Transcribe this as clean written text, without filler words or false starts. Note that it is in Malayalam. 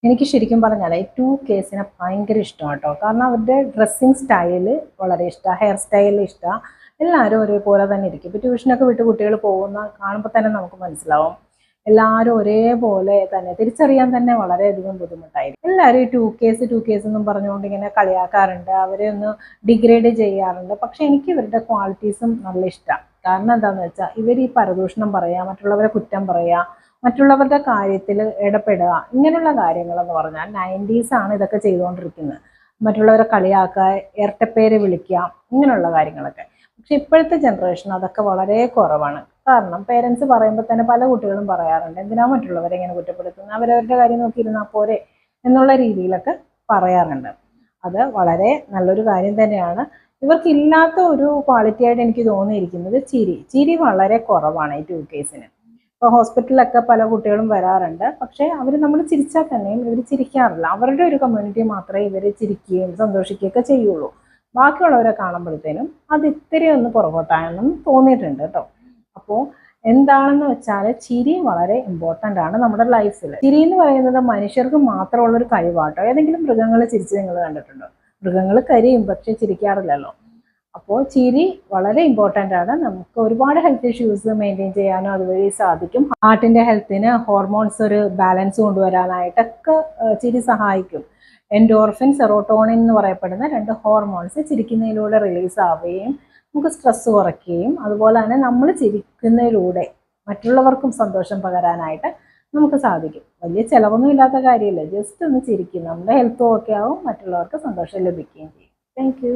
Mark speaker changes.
Speaker 1: എനിക്ക് ശരിക്കും പറഞ്ഞാൽ ഈ 2Ksനെ ഭയങ്കര ഇഷ്ടമാണ് കേട്ടോ. കാരണം അവരുടെ ഡ്രസ്സിങ് സ്റ്റൈല് വളരെ ഇഷ്ടമാണ്, ഹെയർ സ്റ്റൈൽ ഇഷ്ടമാണ്. എല്ലാവരും ഒരേപോലെ തന്നെ ഇരിക്കും. ഇപ്പോൾ ട്യൂഷനൊക്കെ വിട്ട് കുട്ടികൾ പോകുന്ന കാണുമ്പോൾ തന്നെ നമുക്ക് മനസ്സിലാവും എല്ലാവരും ഒരേപോലെ തന്നെ തിരിച്ചറിയാൻ തന്നെ വളരെയധികം ബുദ്ധിമുട്ടായിരിക്കും. എല്ലാവരും ഈ 2Ks എന്നും പറഞ്ഞുകൊണ്ട് ഇങ്ങനെ കളിയാക്കാറുണ്ട്, അവരെ ഒന്ന് ഡിഗ്രേഡ് ചെയ്യാറുണ്ട്. പക്ഷെ എനിക്ക് ഇവരുടെ ക്വാളിറ്റീസും നല്ല ഇഷ്ടമാണ്. കാരണം എന്താണെന്ന് വെച്ചാൽ ഇവർ ഈ പരദൂഷണം പറയുക, മറ്റുള്ളവരെ കുറ്റം പറയുക, മറ്റുള്ളവരുടെ കാര്യത്തിൽ ഇടപെടുക, ഇങ്ങനെയുള്ള കാര്യങ്ങളെന്ന് പറഞ്ഞാൽ 90s ആണ് ഇതൊക്കെ ചെയ്തുകൊണ്ടിരിക്കുന്നത്. മറ്റുള്ളവരെ കളിയാക്കുക, ഇരട്ടപ്പേര് വിളിക്കുക, ഇങ്ങനെയുള്ള കാര്യങ്ങളൊക്കെ. പക്ഷെ ഇപ്പോഴത്തെ ജനറേഷൻ അതൊക്കെ വളരെ കുറവാണ്. കാരണം പേരൻസ് പറയുമ്പോൾ തന്നെ പല കുട്ടികളും പറയാറുണ്ട്, എന്തിനാ മറ്റുള്ളവരെ ഇങ്ങനെ കുറ്റപ്പെടുത്തുന്നത്, അവരവരുടെ കാര്യം നോക്കിയിരുന്നാൽ പോരെ എന്നുള്ള രീതിയിലൊക്കെ പറയാറുണ്ട്. അത് വളരെ നല്ലൊരു കാര്യം തന്നെയാണ്. ഇവർക്കില്ലാത്ത ഒരു ക്വാളിറ്റി ആയിട്ട് എനിക്ക് തോന്നിയിരിക്കുന്നത് ചിരി വളരെ കുറവാണ് ഈ 2Ksന്. ഇപ്പോൾ ഹോസ്പിറ്റലിലൊക്കെ പല കുട്ടികളും വരാറുണ്ട്. പക്ഷേ അവർ നമ്മൾ ചിരിച്ചാൽ തന്നെയും ഇവർ ചിരിക്കാറില്ല. അവരുടെ ഒരു കമ്മ്യൂണിറ്റി മാത്രമേ ഇവർ ചിരിക്കുകയും സന്തോഷിക്കുകയൊക്കെ ചെയ്യുള്ളൂ. ബാക്കിയുള്ളവരെ കാണുമ്പോഴത്തേനും അത് ഇത്തിരി ഒന്ന് പുറകോട്ടാണെന്നും തോന്നിയിട്ടുണ്ട് കേട്ടോ. അപ്പോൾ എന്താണെന്ന് വെച്ചാൽ ചിരി വളരെ ഇമ്പോർട്ടൻ്റ് ആണ് നമ്മുടെ ലൈഫിൽ. ചിരി എന്ന് പറയുന്നത് മനുഷ്യർക്ക് മാത്രമുള്ളൊരു കഴിവാട്ടോ. ഏതെങ്കിലും മൃഗങ്ങൾ ചിരിച്ച് നിങ്ങൾ കണ്ടിട്ടുണ്ടോ? മൃഗങ്ങൾ കരയും, പക്ഷെ ചിരിക്കാറില്ലല്ലോ. അപ്പോൾ ചിരി വളരെ ഇമ്പോർട്ടൻ്റ് ആണ്. നമുക്ക് ഒരുപാട് ഹെൽത്ത് ഇഷ്യൂസ് മെയിൻറ്റെയിൻ ചെയ്യാനും അതുവഴി സാധിക്കും. ഹാർട്ടിൻ്റെ ഹെൽത്തിന്, ഹോർമോൺസ് ഒരു ബാലൻസ് കൊണ്ടുവരാനായിട്ടൊക്കെ ചിരി സഹായിക്കും. എൻഡോർഫിൻ, സെറോട്ടോണിൻ എന്ന് പറയപ്പെടുന്ന 2 ഹോർമോൺസ് ചിരിക്കുന്നതിലൂടെ റിലീസ് ആവുകയും നമുക്ക് സ്ട്രെസ് കുറയ്ക്കുകയും അതുപോലെ തന്നെ നമ്മൾ ചിരിക്കുന്നതിലൂടെ മറ്റുള്ളവർക്കും സന്തോഷം പകരാനായിട്ട് നമുക്ക് സാധിക്കും. വലിയ ചിലവൊന്നും ഇല്ലാത്ത കാര്യമില്ല, ജസ്റ്റ് ഒന്ന് ചിരിക്കും, നമ്മുടെ ഹെൽത്തും ഓക്കെ ആവും, മറ്റുള്ളവർക്ക് സന്തോഷം ലഭിക്കുകയും ചെയ്യും. Thank you.